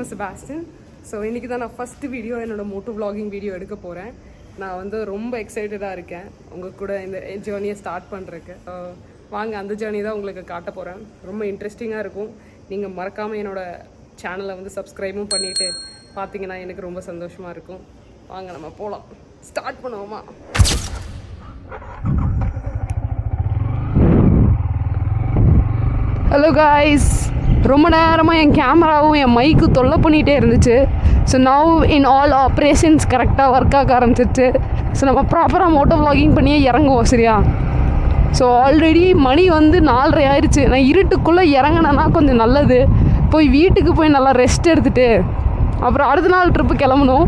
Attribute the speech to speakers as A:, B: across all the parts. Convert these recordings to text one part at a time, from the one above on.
A: I'm Sebastian. So இன்றைக்கி தான் நான் ஃபஸ்ட்டு வீடியோ என்னோடய மோட்டோ vlogging வீடியோ எடுக்க போகிறேன். நான் வந்து ரொம்ப எக்ஸைட்டடாக இருக்கேன் உங்கள் கூட இந்த ஜேர்னியை ஸ்டார்ட் பண்ணுறதுக்கு. வாங்க அந்த ஜேர்னி தான் உங்களுக்கு காட்ட போகிறேன். ரொம்ப இன்ட்ரெஸ்டிங்காக இருக்கும். நீங்கள் மறக்காமல் என்னோடய சேனலை வந்து சப்ஸ்கிரைபும் பண்ணிவிட்டு பார்த்தீங்கன்னா எனக்கு ரொம்ப சந்தோஷமாக இருக்கும். வாங்க நம்ம போகலாம், ஸ்டார்ட் பண்ணுவோமா? ஹலோ காய்ஸ், ரொம்ப நேரமாக என் கேமராவும் என் மைக்கு தொல்லை பண்ணிகிட்டே இருந்துச்சு. So now in all operations கரெக்டாக ஒர்க் ஆக ஆரம்பிச்சிருச்சு. ஸோ நம்ம ப்ராப்பராக மோட்டோ vlogging பண்ணியே இறங்குவோம், சரியா? ஸோ ஆல்ரெடி மணி வந்து 4:30 ஆயிடுச்சு. நான் இருட்டுக்குள்ளே இறங்கினேன்னா கொஞ்சம் நல்லது. போய் வீட்டுக்கு போய் நல்லா ரெஸ்ட் எடுத்துகிட்டு அப்புறம் அடுத்த நாள் ட்ரிப்பு கிளம்பணும்.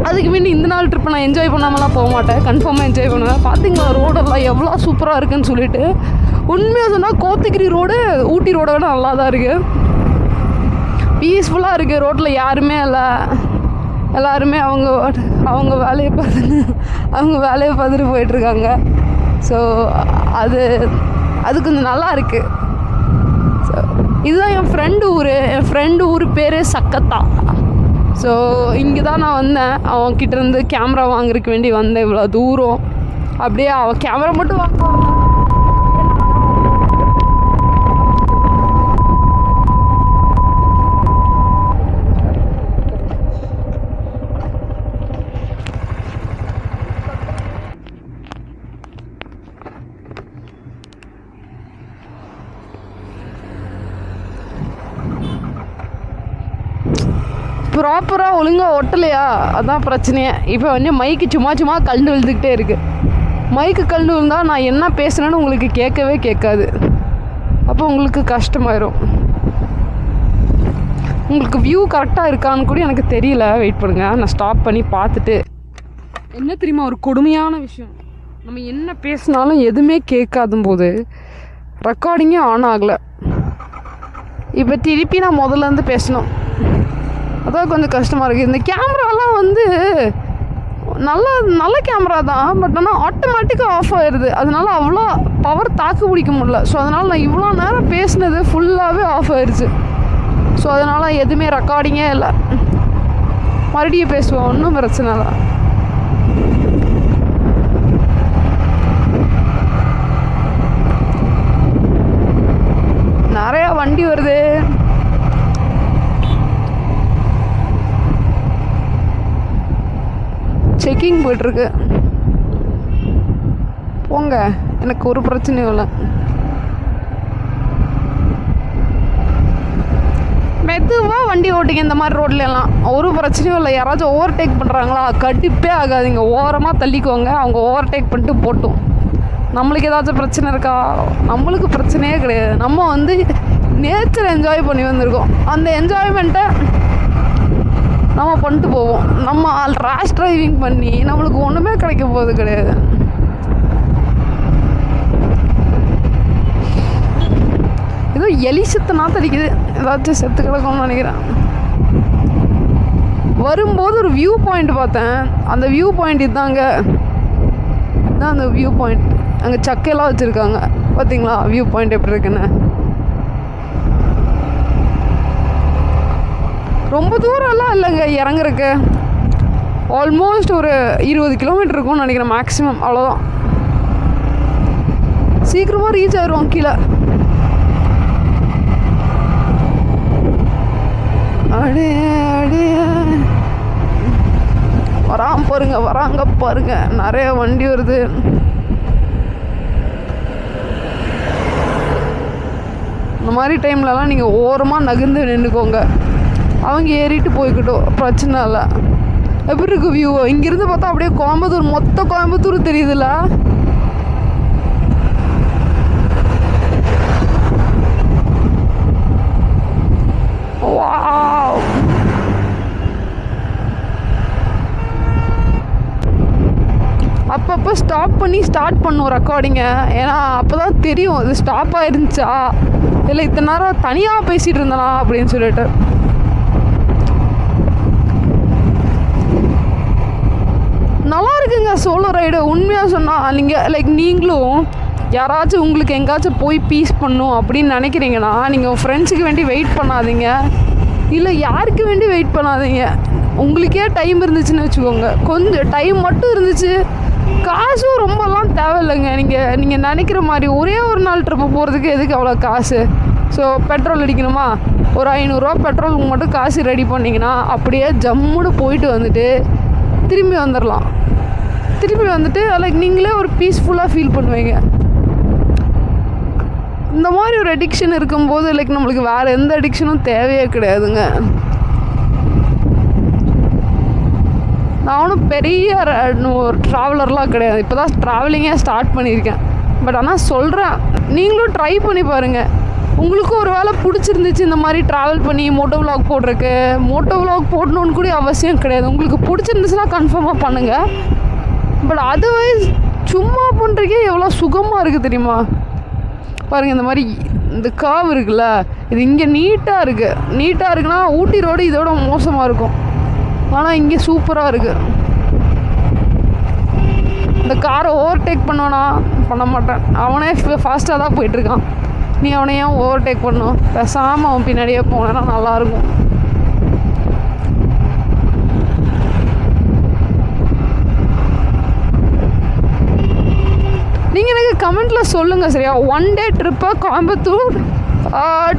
A: அதுக்கு முன்னாடி இந்த நாள் ட்ரிப்பை நான் என்ஜாய் பண்ணாமலாம் போக மாட்டேன், கன்ஃபார்மாக என்ஜாய் பண்ணுவேன். பார்த்தீங்களா ரோடெல்லாம் எவ்வளோ சூப்பராக இருக்குன்னு சொல்லிட்டு. உண்மையாக சொன்னால் கோத்தகிரி ரோடு ஊட்டி ரோடை விட நல்லா தான் இருக்குது. பீஸ்ஃபுல்லாக இருக்குது. ரோட்டில் யாருமே இல்லை, எல்லாருமே அவங்க வேலையை பார்த்துட்டு போயிட்டுருக்காங்க. ஸோ அது கொஞ்சம் நல்லா இருக்குது. ஸோ இதுதான் என் ஃப்ரெண்டு ஊர் பேர் சக்கத்தா. ஸோ இங்கே தான் நான் வந்தேன். அவன்கிட்டேருந்து கேமரா வாங்குறதுக்கு வேண்டி வந்தேன் இவ்வளோ தூரம். அப்படியே அவன் கேமரா மட்டும் வாங்க. ப்ராப்பராக ஒழுங்காக ஒட்டலையா, அதான் பிரச்சனையே. இப்போ வந்து மைக்கு சும்மா கல் விழுந்துக்கிட்டே இருக்குது. மைக்கு கல் விழுந்தால் நான் என்ன பேசுகிறேன்னு உங்களுக்கு கேட்காது. அப்போ உங்களுக்கு கஷ்டமாயிரும். உங்களுக்கு வியூ கரெக்டாக இருக்கான்னு கூட எனக்கு தெரியல. வெயிட் பண்ணுங்கள், நான் ஸ்டாப் பண்ணி பார்த்துட்டு. என்ன தெரியுமா ஒரு கொடுமையான விஷயம், நம்ம என்ன பேசினாலும் எதுவுமே கேட்காதும் போது ரெக்கார்டிங்கே ஆன் ஆகலை. இப்போ திருப்பி நான் முதல்லேருந்து பேசணும், அதான் கொஞ்சம் கஷ்டமாக இருக்குது. இந்த கேமராலாம் வந்து நல்ல கேமரா தான், பட் ஆனால் ஆட்டோமேட்டிக்காக ஆஃப் ஆயிடுது. அதனால அவ்வளோ பவர் தாக்கு பிடிக்க முடியல. ஸோ அதனால் நான் இவ்வளோ நேரம் பேசினது ஃபுல்லாகவே ஆஃப் ஆயிடுச்சு. ஸோ அதனால் எதுவுமே ரெக்கார்டிங்கே இல்லை. மறுபடியும் பேசுவோம், ஒன்றும் பிரச்சனை இல்லை. நிறையா வண்டி வருது. செக்கிங் போய்ட்டுருக்கு. போங்க, எனக்கு ஒரு பிரச்சனையும் இல்லை. மெதுவாக வண்டி ஓட்டிங்க இந்த மாதிரி ரோட்லாம், ஒரு பிரச்சனையும் இல்லை. யாராச்சும் ஓவர்டேக் பண்ணுறாங்களா, கண்டிப்பே ஆகாதீங்க, ஓரமாக தள்ளிக்கோங்க. அவங்க ஓவர்டேக் பண்ணிட்டு போட்டும். நம்மளுக்கு ஏதாச்சும் பிரச்சனை இருக்கா? நம்மளுக்கு பிரச்சனையே கிடையாது. நம்ம வந்து நேச்சர் என்ஜாய் பண்ணி வந்திருக்கோம். அந்த என்ஜாய்மெண்ட்டை நம்ம பண்ணிட்டு போவோம். நம்ம ரேஷ் டிரைவிங் பண்ணி நம்மளுக்கு ஒன்றுமே கிடைக்க போகிறது கிடையாது. ஏதோ எலி செத்து நாத்தடிக்குது, ஏதாச்சும் செத்து கிடக்கும்னு நினைக்கிறேன். வரும்போது ஒரு வியூ பாயிண்ட் பார்த்தேன். அந்த வியூ பாயிண்ட் இதுதான் அந்த வியூ பாயிண்ட். அங்கே சக்கையெல்லாம் வச்சுருக்காங்க, பார்த்தீங்களா வியூ பாயிண்ட் எப்படி இருக்குன்னு. ரொம்ப தூரம்லாம் இல்லைங்க இறங்குறக்கு. ஆல்மோஸ்ட் ஒரு 20 கிலோமீட்டர் இருக்கும்னு நினைக்கிறேன் மேக்ஸிமம். அவ்வளோதான், சீக்கிரமாக ரீச் ஆயிடுவோம் கீழே. வராங்க பாருங்க, நிறைய வண்டி வருது. இந்த மாதிரி டைம்லலாம் நீங்கள் ஓரமாக நகர்ந்து நின்றுக்கோங்க. அவங்க ஏறிட்டு போய்கிட்டோம், பிரச்சனை இல்லை. எப்படி இருக்கு வியூ? இங்கேருந்து பார்த்தா அப்படியே கோயம்புத்தூர், மொத்த கோயம்புத்தூர் தெரியுதுல்ல. அப்பப்போ ஸ்டாப் பண்ணி ஸ்டார்ட் பண்ணுவோம் ரெக்கார்டிங்கை. ஏன்னா அப்போ தான் தெரியும் இது ஸ்டாப் ஆயிருந்துச்சா இல்லை இத்தனை நேரம் தனியாக பேசிகிட்டு இருந்தனா அப்படின்னு சொல்லிட்டு. நல்லா இருக்குங்க சோலோ ரைடு. உண்மையாக சொன்னால் நீங்கள் நீங்களும் யாராச்சும் உங்களுக்கு எங்கேயாச்சும் போய் பீஸ் பண்ணும் அப்படின்னு நினைக்கிறீங்கன்னா நீங்கள் உங்கள் ஃப்ரெண்ட்ஸுக்கு வேண்டி வெயிட் பண்ணாதீங்க. இல்லை யாருக்கு வேண்டி வெயிட் பண்ணாதீங்க. உங்களுக்கே டைம் இருந்துச்சுன்னு வச்சுக்கோங்க, கொஞ்சம் டைம் மட்டும் இருந்துச்சு, காசும் ரொம்பலாம் தேவையில்லைங்க. நீங்கள் நினைக்கிற மாதிரி ஒரே ஒரு நாள் ட்ரிப்பு போகிறதுக்கு எதுக்கு அவ்வளோ காசு? ஸோ பெட்ரோல் அடிக்கணுமா, ஒரு 500 பெட்ரோலுக்கு மட்டும் காசு ரெடி பண்ணிங்கன்னா அப்படியே ஜம்முன்னு போயிட்டு வந்துட்டு திரும்பி வந்துடலாம். திரும்பி வந்துட்டு லைக் நீங்களே ஒரு பீஸ்ஃபுல்லாக ஃபீல் பண்ணுவீங்க. இந்த மாதிரி ஒரு அடிக்ஷன் இருக்கும்போது லைக் நம்மளுக்கு வேறு எந்த அடிக்ஷனும் தேவையே கிடையாதுங்க. நான் ஒன்றும் பெரிய ட்ராவலர்லாம் கிடையாது, இப்போ தான் ட்ராவலிங்கே ஸ்டார்ட் பண்ணியிருக்கேன். பட் ஆனால் சொல்கிறேன், நீங்களும் ட்ரை பண்ணி பாருங்கள். உங்களுக்கும் ஒரு வேளை பிடிச்சிருந்துச்சு இந்த மாதிரி ட்ராவல் பண்ணி மோட்டோ விலாக் போடுறதுக்கு. மோட்டோ விலாக் போடணுன்னு கூட அவசியம் கிடையாது, உங்களுக்கு பிடிச்சிருந்துச்சுன்னா கன்ஃபார்மாக பண்ணுங்கள். பட் அதர்வைஸ் சும்மா பண்ணுறதுக்கே எவ்வளோ சுகமாக இருக்குது தெரியுமா? பாருங்கள், இந்த மாதிரி இந்த கர்வ் இருக்குல்ல, இது இங்கே நீட்டாக இருக்குன்னா ஊட்டி ரோடு இதோட மோசமாக இருக்கும். ஆனால் இங்கே சூப்பராக இருக்குது. இந்த காரை ஓவர்டேக் பண்ணுவேனா? பண்ண மாட்டேன். அவனே ஃபாஸ்ட்டாக தான் போயிட்டுருக்கான், நீ அவனை ஏன் ஓவர்டேக் பண்ணும்? பேசாமல் அவன் பின்னாடியே போனேன்னா நல்லாயிருக்கும். நீங்கள் எனக்கு கமெண்ட்டில் சொல்லுங்கள் சரியா? 1 டே ட்ரிப்பை கோயம்புத்தூர்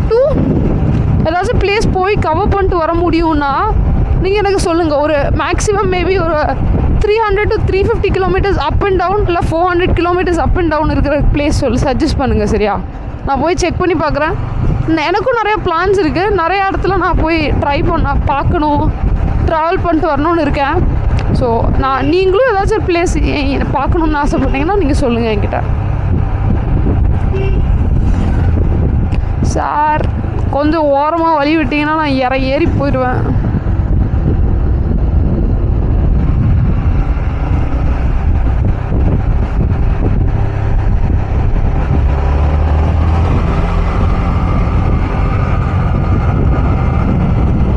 A: டு ஏதாச்சும் பிளேஸ் போய் கவர் பண்ணிட்டு வர முடியும்னா நீங்கள் எனக்கு சொல்லுங்கள். ஒரு மேக்ஸிமம் மேபி ஒரு 300 to 350 kilometres up and down, இல்லை 400 கிலோமீட்டர்ஸ் அப் அண்ட் டவுன் இருக்கிற பிளேஸ் சஜஸ்ட் பண்ணுங்கள் சரியா? நான் போய் செக் பண்ணி பார்க்குறேன். எனக்கும் நிறைய பிளான்ஸ் இருக்குது, நிறைய இடத்துல நான் போய் ட்ரை பார்க்கணும், ட்ராவல் பண்ணிட்டு வரணும்னு இருக்கேன். ஸோ நீங்களும் ஏதாச்சும் ஒரு பிளேஸ் பார்க்கணுன்னு ஆசைப்பட்டீங்கன்னா நீங்கள் சொல்லுங்கள் என்கிட்ட. சார் கொஞ்சம் ஓரமாக வழி விட்டிங்கன்னா நான் ஏறி போயிடுவேன்.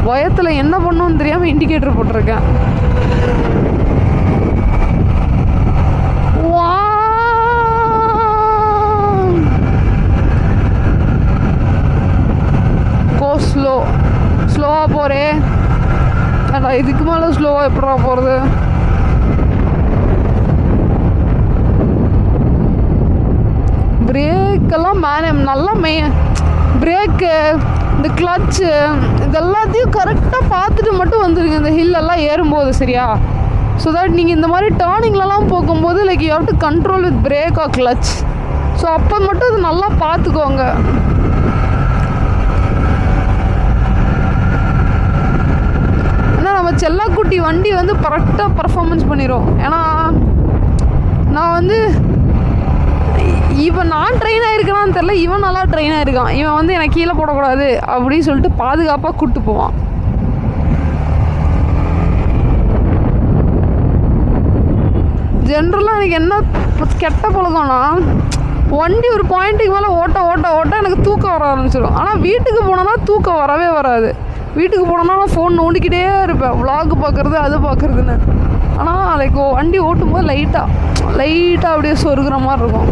A: பயத்தில் என்ன பண்ணணும்னு தெரியாமல் இண்டிகேட்டர் போட்டிருக்கேன். ஸ்லோவாக போகிறேன். இதுக்கு மேலே ஸ்லோவாக எப்படா போகிறது? பிரேக்கெல்லாம் நல்லா பிரேக்கு, இந்த கிளச்சு, இதெல்லாத்தையும் கரெக்டாக பார்த்துட்டு மட்டும் வந்துடுங்க இந்த ஹில்லெல்லாம் ஏறும்போது சரியா? ஸோ தட் நீங்கள் இந்த மாதிரி டேர்னிங்லலாம் போகும்போது like you have to control with break R clutch. So அப்போ மட்டும் அது நல்லா பார்த்துக்கோங்க. ஏன்னா நம்ம செல்லக்குட்டி வண்டி வந்து கரெக்டாக பர்ஃபார்மன்ஸ் பண்ணிடும். ஏன்னா நான் இவன் நான் ட்ரெயின் ஆகிருக்கான்னு தெரில, இவன் நல்லா ட்ரெயின் ஆகிருக்கான். இவன் எனக்கு கீழே போடக்கூடாது அப்படின்னு சொல்லிட்டு பாதுகாப்பாக கூப்பிட்டு போவான். ஜென்ரலாக எனக்கு என்ன கெட்ட பழக்கம்னா, வண்டி ஒரு பாயிண்ட்டுக்கு மேலே ஓட்ட எனக்கு தூக்கம் வர ஆரம்பிச்சிடும். ஆனால் வீட்டுக்கு போனோன்னா தூக்கம் வரவே வராது. வீட்டுக்கு போனோன்னா நான் ஃபோன் நோண்டிக்கிட்டே இருப்பேன், விளாக் பார்க்குறது அது பார்க்குறதுன்னு. ஆனால் லைக் வண்டி ஓட்டும்போது லைட்டாக அப்படியே சொருகிற மாதிரி இருக்கும்.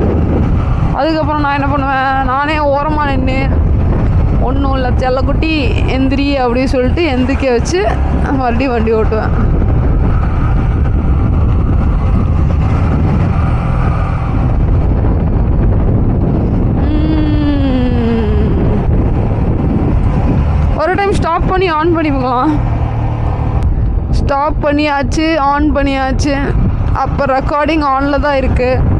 A: அதுக்கப்புறம் நான் என்ன பண்ணுவேன், நானே ஓரமாக நின்று ஒன்றும் இல்லை செல்லக்குட்டி எந்திரி அப்படின்னு சொல்லிட்டு எந்திரிக்க வச்சு மறுபடியும் வண்டி ஓட்டுவேன். ஒரு டைம் ஸ்டாப் பண்ணி ஆன் பண்ணிக்கலாம். ஸ்டாப் பண்ணியாச்சு, ஆன் பண்ணியாச்சு. அப்போ ரெக்கார்டிங் ஆனில் தான் இருக்குது.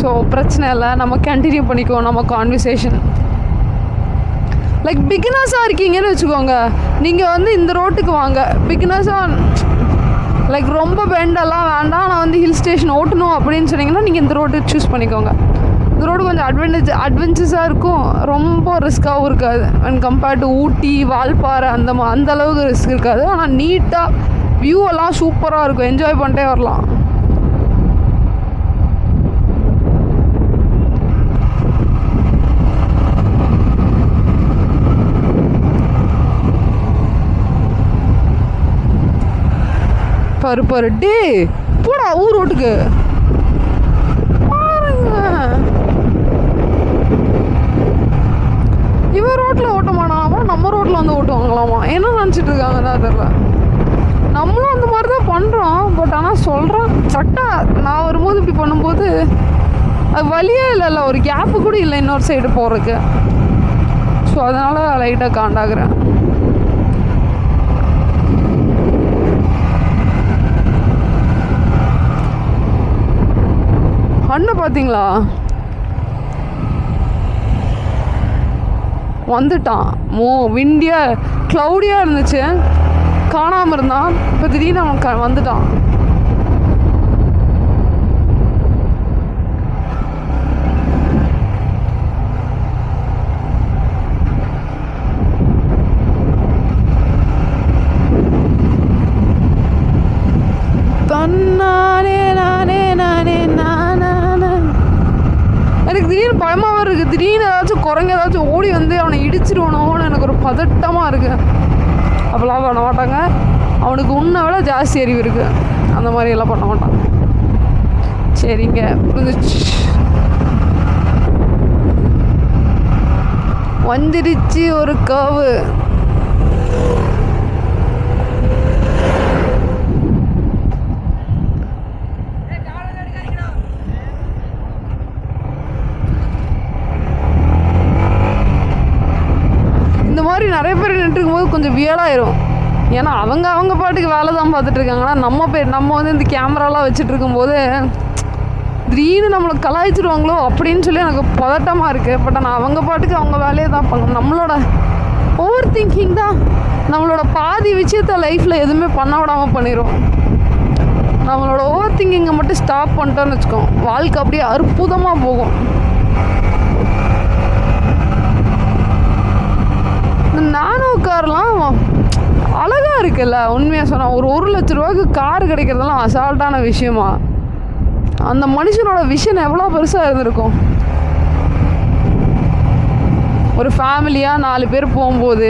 A: ஸோ பிரச்சனை இல்லை, நம்ம கண்டினியூ பண்ணிக்குவோம் நம்ம கான்வர்சேஷன். லைக் பிகினர்ஸாக இருக்கீங்கன்னு வச்சுக்கோங்க, நீங்கள் இந்த ரோட்டுக்கு வாங்க. பிகினர்ஸாக லைக் ரொம்ப பெண்டெல்லாம் வேண்டாம், நான் ஹில் ஸ்டேஷன் ஓட்டணும் அப்படின்னு சொன்னீங்கன்னா நீங்கள் இந்த ரோட்டு சூஸ் பண்ணிக்கோங்க. இந்த ரோடு கொஞ்சம் அட்வென்ச்சர்ஸாக இருக்கும், ரொம்ப ரிஸ்க்காகவும் இருக்காது. அண்ட் கம்பேர்ட் டு ஊட்டி, வால்பாறை அந்த அளவுக்கு ரிஸ்க் இருக்காது. ஆனால் நீட்டாக வியூ எல்லாம் சூப்பராக இருக்கும், என்ஜாய் பண்ணிட்டே வரலாம். பரு டே போடா ஊர் ரோட்டுக்கு பாருங்க. இவன் ரோட்டில் ஓட்ட மாட்டானாமா, நம்ம ரோட்டில் வந்து ஓட்டுவாங்களாமா. என்ன நினச்சிட்டு இருக்காங்கன்னு தெரியல. நம்மளும் அந்த மாதிரி தான் பண்ணுறோம். பட் ஆனால் சொல்கிறோம் கரெக்டாக நான் வரும்போது இப்படி பண்ணும்போது அது வழியே இல்லைல்ல, ஒரு கேப்பு கூட இல்லை இன்னொரு சைடு போகிறதுக்கு. ஸோ அதனால் லைட்டாக காண்டாகிறேன். அண்ணன் பார்த்தீங்களா வந்துட்டான். விண்டியாக க்ளவுடியாக இருந்துச்சு, காணாமல் இருந்தான். இப்போ திடீர்னு அவன் வந்துட்டான். எனக்கு திடீர்னு பயமாக இருக்குது. திடீர்னு ஏதாச்சும் குரங்கு ஏதாச்சும் ஓடி வந்து அவனை இடிச்சிருவானோன்னு எனக்கு ஒரு பதட்டமாக இருக்குது. அப்போலாம் பண்ண மாட்டாங்க. அவனுக்கு உன்னை விட ஜாஸ்தி அறிவு இருக்குது. அந்த மாதிரியெல்லாம் பண்ண மாட்டான். சரிங்க, புரிஞ்சிச்சு. வந்துடுச்சு ஒரு கவு. இந்த மாதிரி நிறைய பேர் நின்றுருக்கும் போது கொஞ்சம் வியர்டாயிரும். ஏன்னா அவங்க பாட்டுக்கு வேலை தான் பார்த்துட்ருக்காங்கன்னா நம்ம வந்து இந்த கேமராலாம் வச்சுட்டு இருக்கும்போது திடீர்னு நம்மளை கலாய்ச்சிருவாங்களோ அப்படின்னு சொல்லி எனக்கு பதட்டமாக இருக்குது. பட் ஆனால் அவங்க பாட்டுக்கு அவங்க வேலையை தான் பண்ணணும். நம்மளோட ஓவர் திங்கிங் தான் நம்மளோட பாதி விஷயத்த லைஃப்பில் எதுவுமே பண்ண விடாமல் பண்ணிடும். நம்மளோட ஓவர் திங்கிங்கை மட்டும் ஸ்டாப் பண்ணிட்டோன்னு வச்சுக்கோம், வாழ்க்கை அப்படியே அற்புதமாக போகும். இந்த நானோ கார்லாம் அழகாக இருக்குல்ல. உண்மையாக சொன்னால் ஒரு 1 லட்ச ரூபாய்க்கு கார் கிடைக்கிறதெல்லாம் அசால்ட்டான விஷயமா? அந்த மனுஷனோட விஷன் எவ்வளோ பெருசாக இருந்திருக்கும். ஒரு ஃபேமிலியாக 4 பேர் போகும்போது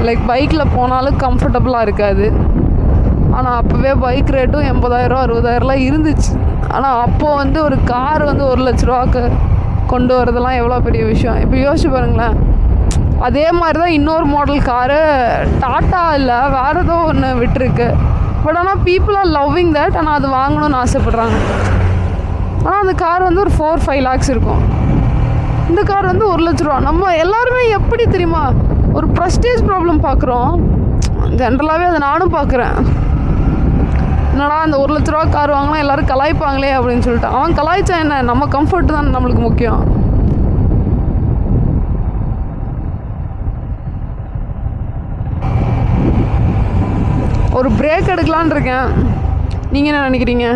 A: லைக் பைக்கில் போனாலும் கம்ஃபர்டபுளாக இருக்காது. ஆனால் அப்போவே பைக் ரேட்டும் 80,000 60,000 இருந்துச்சு. ஆனால் அப்போது வந்து ஒரு கார் வந்து 1 லட்ச ரூபாய்க்கு கொண்டு வரதெல்லாம் எவ்வளோ பெரிய விஷயம். இப்போ யோசிச்சு பாருங்களேன். அதே மாதிரி தான் இன்னொரு மாடல் காரு டாட்டா இல்லை வேறு ஏதோ ஒன்று விட்டுருக்கு. பட் ஆனால் பீப்புள் ஆர் லவ்விங் தட். ஆனால் அது வாங்கணும்னு ஆசைப்பட்றாங்க. ஆனால் அந்த கார் வந்து ஒரு 4-5 lakhs இருக்கும். இந்த கார் வந்து 1 லட்ச ரூபா. நம்ம எல்லாருமே எப்படி தெரியுமா ஒரு ப்ரெஸ்டேஜ் ப்ராப்ளம் பார்க்குறோம். ஜென்ரலாகவே அதை நானும் பார்க்குறேன். என்னடா இந்த 1 லட்ச ரூபா கார் வாங்கினா எல்லோரும் கலாய்ப்பாங்களே அப்படின்னு சொல்லிட்டு. அவன் கலாய்ச்சா என்ன, நம்ம கம்ஃபர்ட் தான் நம்மளுக்கு முக்கியம். ஒரு பிரேக் எடுக்கலான் இருக்கேன். நீங்கள் என்ன நினைக்கிறீங்க?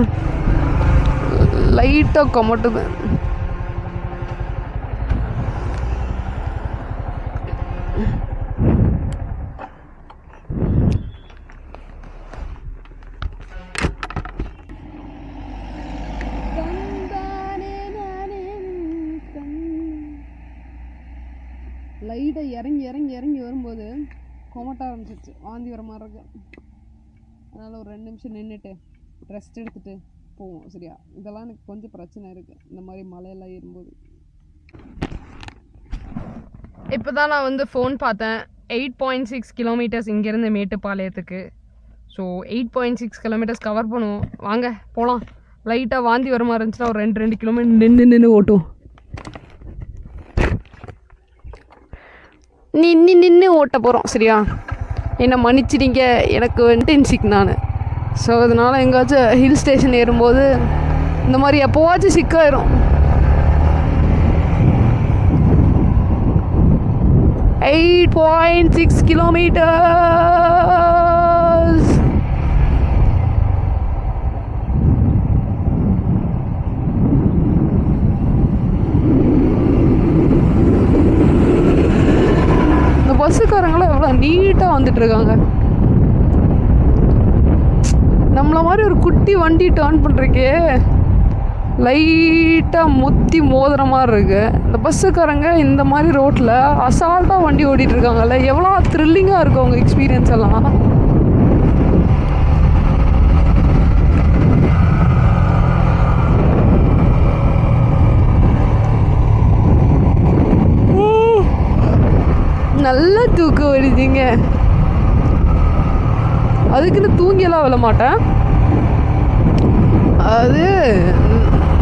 A: லைட்டாக கொமட்டுது. லைட்டாக இறங்கி இறங்கி இறங்கி வரும்போது கொமட்ட ஆரம்பிச்சிச்சு, வாந்தி வர மாதிரி இருக்கு. அதனால் ஒரு 2 நிமிஷம் நின்றுட்டு ரெஸ்ட் எடுத்துகிட்டு போவோம். சரியா? இதெல்லாம் எனக்கு கொஞ்சம் பிரச்சனை இருக்குது இந்த மாதிரி மலையெல்லாம் ஏறும்போது. இப்போ தான் நான் வந்து ஃபோன் பார்த்தேன். 8.6 கிலோமீட்டர்ஸ் இங்கேருந்து மேட்டுப்பாளையத்துக்கு. ஸோ 8.6 கிலோமீட்டர்ஸ் கவர் பண்ணுவோம். வாங்க போகலாம். லைட்டாக வாந்தி வர மாதிரி இருந்துச்சுன்னா ஒரு 2 கிலோமீட்டர் நின்று ஓட்டுவோம். நின்று ஓட்ட போகிறோம். சரியா? என்னை மன்னிச்சிடிங்க, எனக்கு இன்டென்சிக் நான். ஸோ அதனால் எங்கேயாச்சும் ஹில் ஸ்டேஷன் ஏறும்போது இந்த மாதிரி எப்போவாச்சும் சிக்காயிரும். 8.6 கிலோமீட்டர்ஸ். இந்த பஸ்ஸுக்காரங்களும் எவ்வளோ நீட்டாக வந்துட்டுருக்காங்க. நம்மளை மாதிரி ஒரு குட்டி வண்டி டேர்ன் பண்ணுறக்கே லைட்டாக முத்தி மோதுற மாதிரி இருக்குது. இந்த பஸ்ஸுக்காரங்க இந்த மாதிரி ரோட்டில் அசால்ட்டாக வண்டி ஓடிட்டுருக்காங்கல்ல, எவ்வளோ த்ரில்லிங்காக இருக்கும் அவங்க எக்ஸ்பீரியன்ஸ் எல்லாம். நல்லா தூக்கம் வருதுங்க. அதுக்குன்னு தூங்கியெல்லாம் விழ மாட்டேன். அது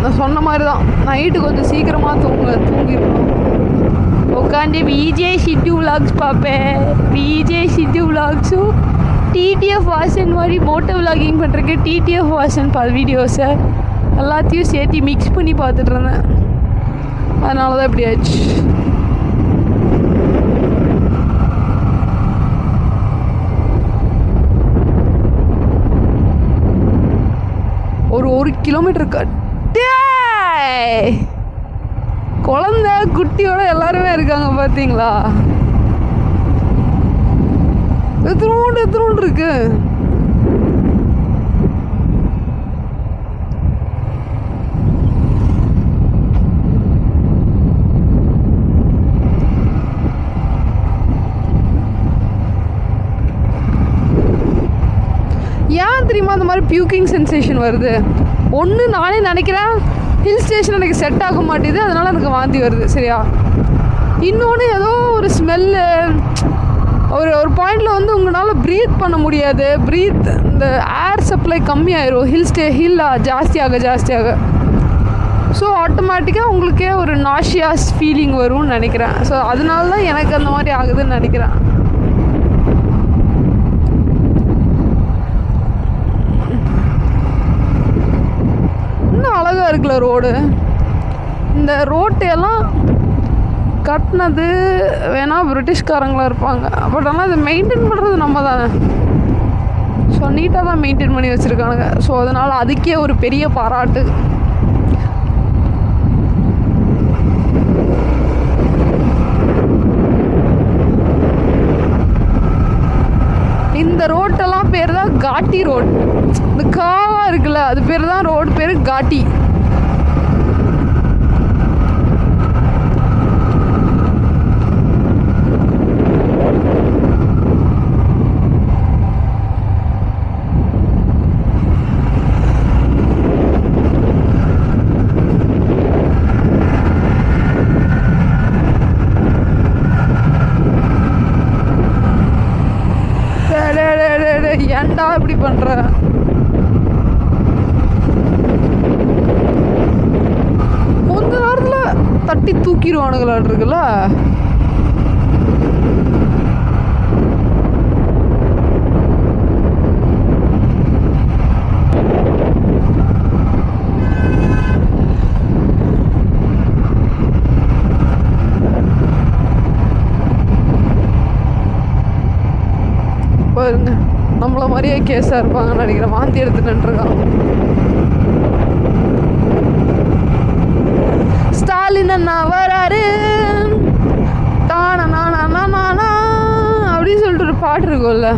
A: நான் சொன்ன மாதிரி தான், நைட்டு கொஞ்சம் சீக்கிரமாக தூங்கிருக்கணும். உட்காந்து விஜே சிட்டு விலாக்ஸ் பார்ப்பேன். விஜே சிட்டு விலாக்ஸும் டிடிஎஃப் வாசன் மாதிரி மோட்டோ விலாகிங் பண்ணுறக்கு டிடிஎஃப் வாசன் வீடியோஸை எல்லாத்தையும் சேர்த்து மிக்ஸ் பண்ணி பார்த்துட்டு இருந்தேன். அதனால தான் இப்படி ஆச்சு. ஒரு கிலோமீட்டர் கட்டே குழந்தை குட்டியோட எல்லாருமே இருக்காங்க பார்த்தீங்களா? எத்தனோண்டு இருக்கு. ஏன் தெரியுமா அந்த மாதிரி பியூக்கிங் சென்சேஷன் வருது? ஒன்று நானே நினைக்கிறேன் ஹில் ஸ்டேஷன் எனக்கு செட் ஆக மாட்டேது, அதனால் எனக்கு வாந்தி வருது. சரியா? இன்னொன்று ஏதோ ஒரு ஸ்மெல்லு, ஒரு பாயிண்டில் வந்து உங்களால் ப்ரீத் பண்ண முடியாது. இந்த ஏர் சப்ளை கம்மியாயிரும் ஹில் ஜாஸ்தியாக. ஸோ ஆட்டோமேட்டிக்காக உங்களுக்கே ஒரு நாஷியாஸ் ஃபீலிங் வரும்னு நினைக்கிறேன். ஸோ அதனால தான் எனக்கு அந்த மாதிரி ஆகுதுன்னு நினைக்கிறேன். அழகாக இருக்குல்ல ரோடு. இந்த ரோட்டையெல்லாம் கட்டினது வேணால் பிரிட்டிஷ்காரங்களாக இருப்பாங்க. பட் ஆனால் அதை மெயின்டைன் பண்ணுறது நம்ம தானே. ஸோ நீட்டாக தான் மெயின்டைன் பண்ணி வச்சுருக்கானுங்க. ஸோ அதனால் அதுக்கே ஒரு பெரிய பாராட்டு. இந்த ரோட்டெல்லாம் பேர் தான் காட்டி ரோட். இந்த காவா இருக்குல்ல, அது பேர் தான் ரோடு பேர் காட்டி. ஏன்டா இப்படி பண்ற? கொஞ்ச நேரத்துல தட்டி தூக்கிடுவானுங்களான் இருக்குல்ல. பாருங்க, நம்மள மாதிரியே கேஸாக இருப்பாங்கன்னு நினைக்கிறேன். வாந்தி எடுத்துட்டுருக்கான். ஸ்டாலின் அண்ணா வராரு அப்படின்னு சொல்லிட்டு ஒரு பாட்டு இருக்கும்ல,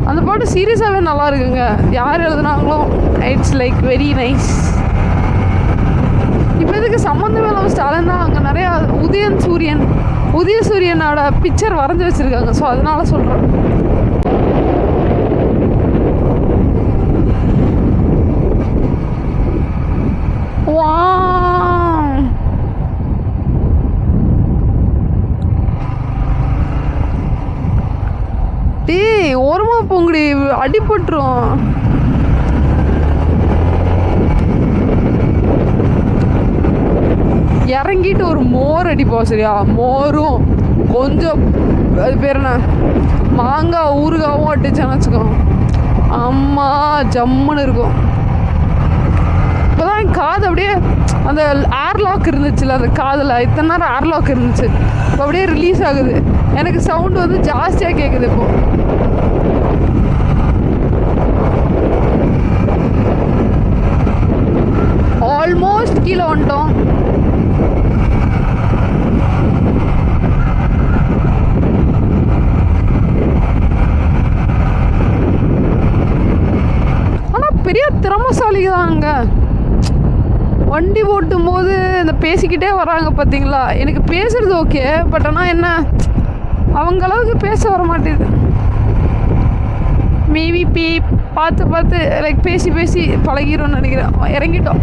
A: அந்த பாட்டு சீரியஸாகவே நல்லா இருக்குங்க. யார் எழுதுனாங்களோ இட்ஸ் லைக் வெரி நைஸ். இப்போ இதுக்கு சம்மந்தமே இல்லாமல் ஸ்டாலின் தான் அங்கே நிறையா உதயசூரியனோட பிக்சர் வரைஞ்சி வச்சுருக்காங்க. ஸோ அதனால சொல்கிறேன். டேய் ஓரமா போங்கடி, அடிபட்டுரும். இறங்கிட்டு ஒரு மோர் அடிப்போம். சரியா? மோரும் கொஞ்சம் அது பேர் என்ன, மாங்காய் ஊறுகாவும் அடிச்சான்னு வச்சுக்கோங்க. அம்மா ஜம்முன்னு இருக்கும். இப்போதான் என் காது அப்படியே அந்த ஏர்லாக் இருந்துச்சுல, அந்த காதில் இத்தனை நேரம் ஏர்லாக் இருந்துச்சு, இப்போ அப்படியே ரிலீஸ் ஆகுது. எனக்கு சவுண்டு வந்து ஜாஸ்தியாக கேட்குது. இப்போ ஆல்மோஸ்ட் கீழே வந்துட்டோம். ஆனால் பெரிய திறமசாலிங்க தான் அங்கே. வண்டி ஓட்டும் போது இந்த பேசிக்கிட்டே வராங்க பார்த்தீங்களா? எனக்கு பேசுறது ஓகே, பட் ஆனால் என்ன அவங்க அளவுக்கு பேச வர மாட்டேது. மேபி பார்த்து லைக் பேசி பழகிரோன்னு நினைக்கிறேன். இறங்கிட்டோம்,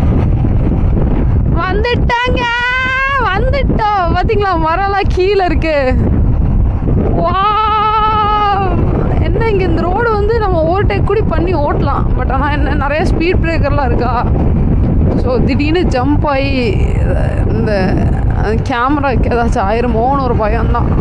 A: வந்துட்டோம். பார்த்தீங்களா மரம்லாம் கீழே இருக்கு. பிரேக் கூட பண்ணி ஓட்டலாம். பட் ஆனால் என்ன நிறைய ஸ்பீட் பிரேக்கர்லாம் இருக்கா. ஸோ திடீர்னு ஜம்ப் ஆகி இந்த கேமராக்கு ஏதாச்சும் ஆயிருமோன்னு ஒரு பயம்தான்.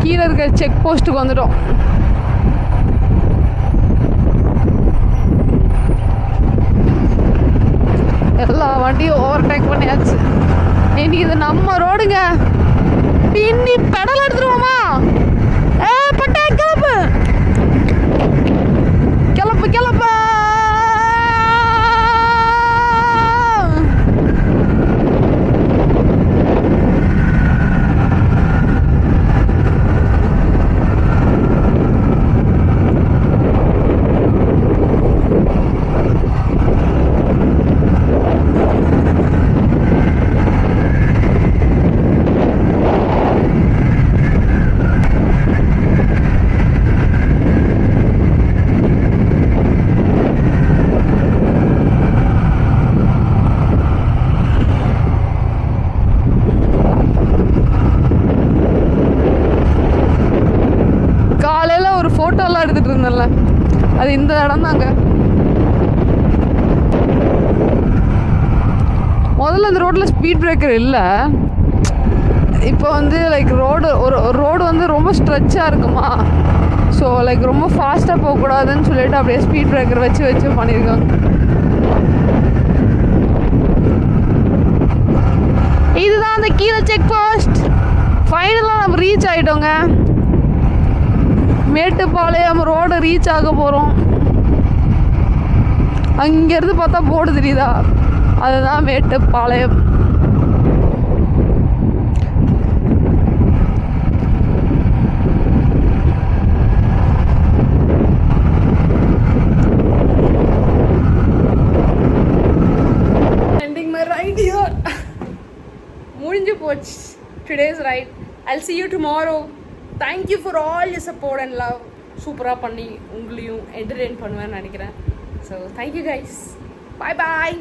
A: கீழே இருக்க செக் போஸ்ட்டுக்கு வந்துட்டோம். எல்லா வண்டியும் ஓவர்டேக் பண்ணியாச்சு. இன்னைக்கு இது நம்ம ரோடுங்க. பின்னி பெடல் எடுத்துருவோமா? பட்டே கிளப்பு கிளப்பு கிளப்பு. ஃபோட்டோலாம் எடுத்துகிட்டு இருந்தேன்ல, அது இந்த இடம் தாங்க. முதல்ல இந்த ரோட்டில் ஸ்பீட் பிரேக்கர் இல்லை. இப்போ வந்து லைக் ரோடு வந்து ரொம்ப ஸ்ட்ரெச்சாக இருக்குமா. ஸோ லைக் ரொம்ப ஃபாஸ்ட்டாக போகக்கூடாதுன்னு சொல்லிட்டு அப்படியே ஸ்பீட் பிரேக்கர் வச்சு பண்ணியிருக்காங்க. இதுதான் அந்த கீழே செக் போஸ்ட். ஃபைனலாக நம்ம ரீச் ஆகிட்டோங்க. மேட்டுப்பாளையம் ரோடு ரீச் ஆக போகிறோம். அங்கேருந்து பார்த்தா போர்டு தெரியுதா, அதுதான் Mettupalayam. Ending my ride here. முடிஞ்சு போச்சு today's ride. I'll see you tomorrow. Thank you for all your support and love. சூப்பராக பண்ணி உங்களையும் என்டர்டெயின் பண்ணுவேன்னு நினைக்கிறேன். So thank you guys. பாய் பாய்.